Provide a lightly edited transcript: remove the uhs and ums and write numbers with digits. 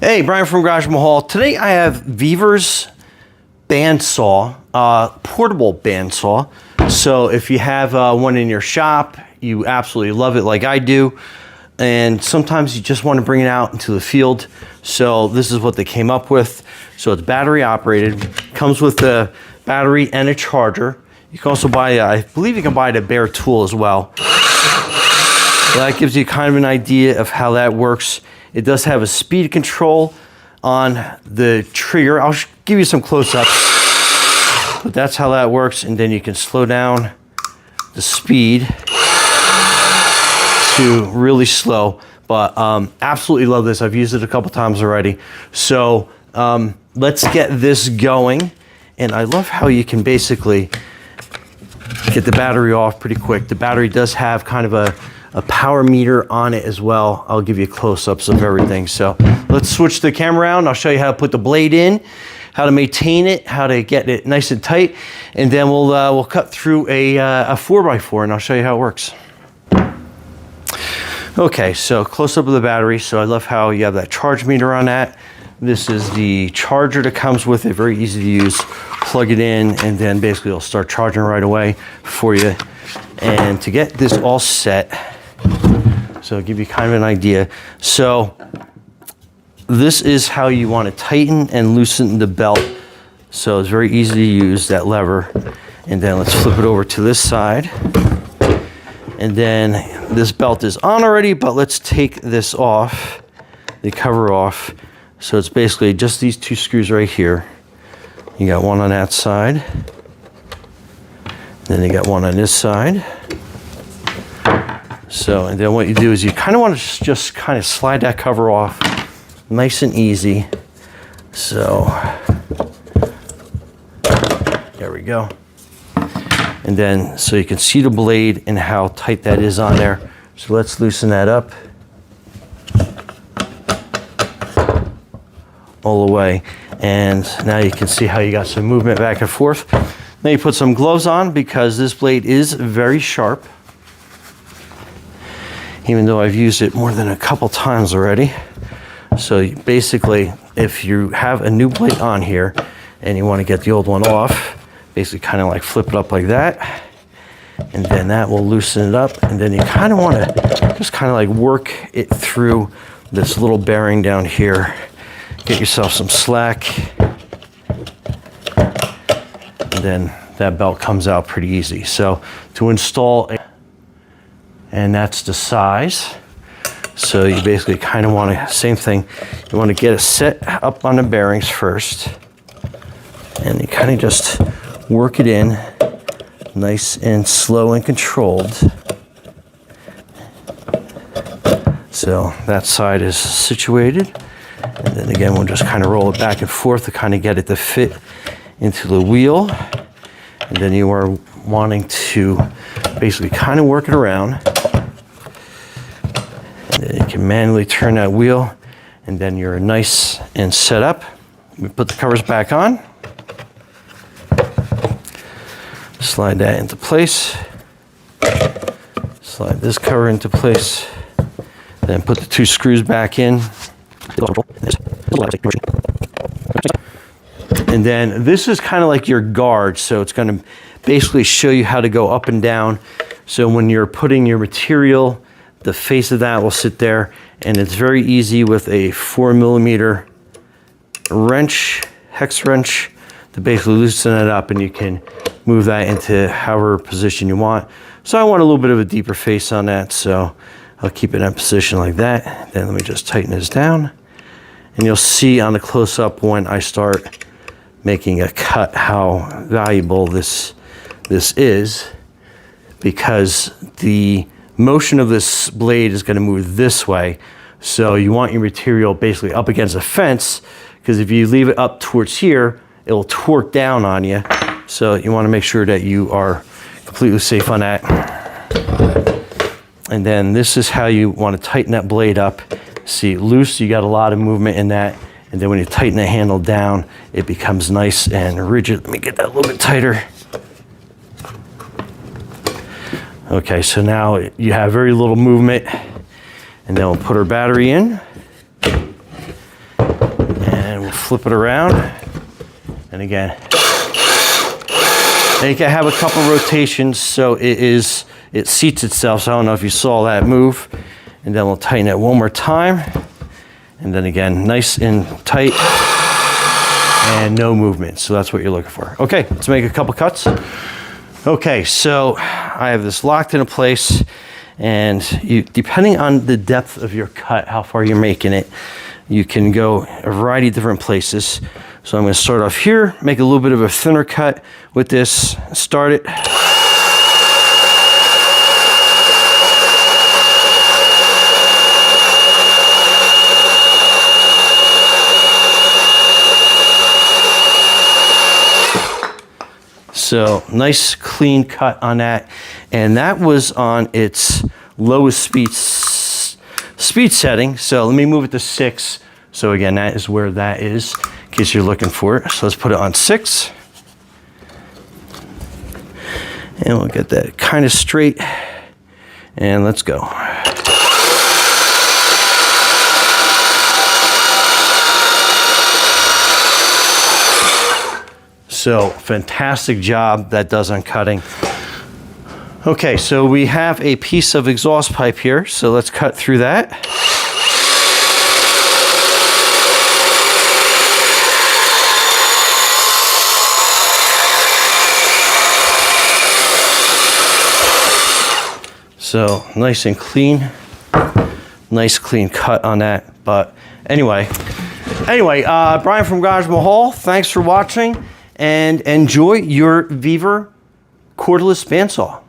Hey, Brian from Garage Mahal. Today I have VEVOR's bandsaw, portable bandsaw. So if you have one in your shop, you absolutely love it like I do. And sometimes you just want to bring it out into the field. So this is what they came up with. So it's battery operated, comes with a battery and a charger. You can also buy, I believe you can buy it at Bare Tool as well. That gives you kind of an idea of how that works. It does have a speed control on the trigger. I'll give you some close-ups, but that's how that works. And then you can slow down the speed to really slow. But absolutely love this. I've used it a couple times already. So let's get this going. And I love how you can basically get the battery off pretty quick. The battery does have kind of a power meter on it as well. I'll give you close-ups of everything. So let's switch the camera around. I'll show you how to put the blade in, how to maintain it, how to get it nice and tight, and then we'll cut through a 4x4 and I'll show you how it works. Okay, so close-up of the battery. So I love how you have that charge meter on that. This is the charger that comes with it, very easy to use. Plug it in and then basically it'll start charging right away for you. And to get this all set, so I'll give you kind of an idea. So this is how you want to tighten and loosen the belt. So it's very easy to use, that lever. And then let's flip it over to this side. And then this belt is on already, but let's take this off, the cover off. So it's basically just these two screws right here. You got one on that side. Then you got one on this side. So, and then what you do is you kind of want to just kind of slide that cover off nice and easy. So, there we go. And then, so you can see the blade and how tight that is on there. So let's loosen that up. All the way. And now you can see how you got some movement back and forth. Now you put some gloves on because this blade is very sharp. Even though I've used it more than a couple times already. So basically, if you have a new blade on here and you want to get the old one off, basically kind of like flip it up like that. And then that will loosen it up. And then you kind of want to just kind of like work it through this little bearing down here. Get yourself some slack. And then that belt comes out pretty easy. So to install and that's the size. So you basically kind of want to, same thing, you want to get it set up on the bearings first. And you kind of just work it in nice and slow and controlled. So that side is situated. And then again, we'll just kind of roll it back and forth to kind of get it to fit into the wheel. And then you are wanting to basically kind of work it around. And then you can manually turn that wheel and then you're nice and set up. We put the covers back on. Slide that into place. Slide this cover into place. Then put the two screws back in. And then this is kind of like your guard. So it's going to basically show you how to go up and down. So when you're putting your material, the face of that will sit there, and it's very easy with a 4mm wrench, hex wrench, to basically loosen it up, and you can move that into however position you want. So I want a little bit of a deeper face on that, so I'll keep it in position like that. Then let me just tighten this down, and you'll see on the close-up when I start making a cut how valuable this is, because the motion of this blade is going to move this way. So you want your material basically up against a fence, because if you leave it up towards here, it will torque down on you. So you want to make sure that you are completely safe on that. And then this is how you want to tighten that blade up. See, loose, you got a lot of movement in that. And then when you tighten the handle down, it becomes nice and rigid. Let me get that a little bit tighter. Okay, so now you have very little movement. And then we'll put our battery in. and we'll flip it around. And again, and you can have a couple rotations so it seats itself. So I don't know if you saw that move. And then we'll tighten it one more time. And then again, nice and tight and no movement. So that's what you're looking for. Okay, let's make a couple cuts. Okay, so I have this locked into place, and depending on the depth of your cut, how far you're making it, you can go a variety of different places. So I'm going to start off here, make a little bit of a thinner cut with this, start it. So nice clean cut on that, and that was on its lowest speed setting. So let me move it to 6. So again, that is where that is, in case you're looking for it. So let's put it on 6. And we'll get that kind of straight. And let's go. So fantastic job that does on cutting. Okay, so we have a piece of exhaust pipe here. So let's cut through that. So nice and clean, nice clean cut on that. But anyway, Brian from Garage Mahal, thanks for watching, and enjoy your VEVOR cordless bandsaw.